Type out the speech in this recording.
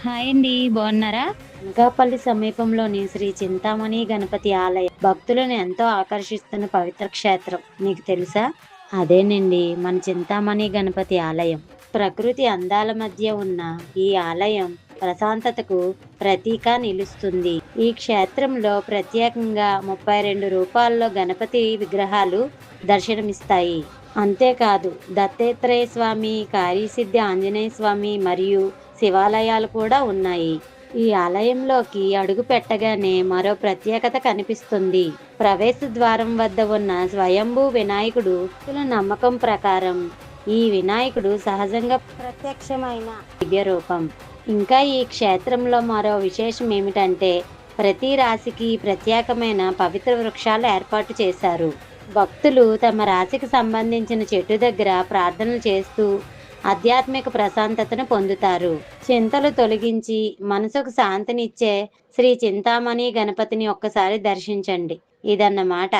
Hi అండి. బాగున్నారా? అనకాపల్లి సమీపంలోని శ్రీ చింతామణి గణపతి ఆలయం భక్తులను ఎంతో ఆకర్షిస్తున్న పవిత్ర క్షేత్రం. మీకు తెలుసా? అదేనండి మన చింతామణి గణపతి ఆలయం. ప్రకృతి అందాల మధ్య ఉన్న ఈ ఆలయం ప్రశాంతతకు ప్రతీక నిలుస్తుంది. ఈ క్షేత్రంలో ప్రత్యేకంగా 32 రూపాల్లో గణపతి విగ్రహాలు దర్శనమిస్తాయి. అంతేకాదు దత్తాత్రేయ స్వామి, కార్యసిద్ధి ఆంజనేయ స్వామి మరియు శివాలయాలు కూడా ఉన్నాయి. ఈ ఆలయంలోకి అడుగు పెట్టగానే మరో ప్రత్యేకత కనిపిస్తుంది. ప్రవేశ ద్వారం వద్ద ఉన్న స్వయంభూ వినాయకుడు భక్తుల నమ్మకం ప్రకారం ఈ వినాయకుడు సహజంగా ప్రత్యక్షమైన దివ్య రూపం. ఇంకా ఈ క్షేత్రంలో మరో విశేషం ఏమిటంటే ప్రతి రాశికి ప్రత్యేకమైన పవిత్ర వృక్షాలు ఏర్పాటు చేశారు. భక్తులు తమ రాశికి సంబంధించిన చెట్టు దగ్గర ప్రార్థనలు చేస్తూ ఆధ్యాత్మిక ప్రశాంతతను పొందుతారు. చింతలు తొలగించి మనసుకు శాంతినిచ్చే శ్రీ చింతామణి గణపతిని ఒక్కసారి దర్శించండి. ఇదన్నమాట.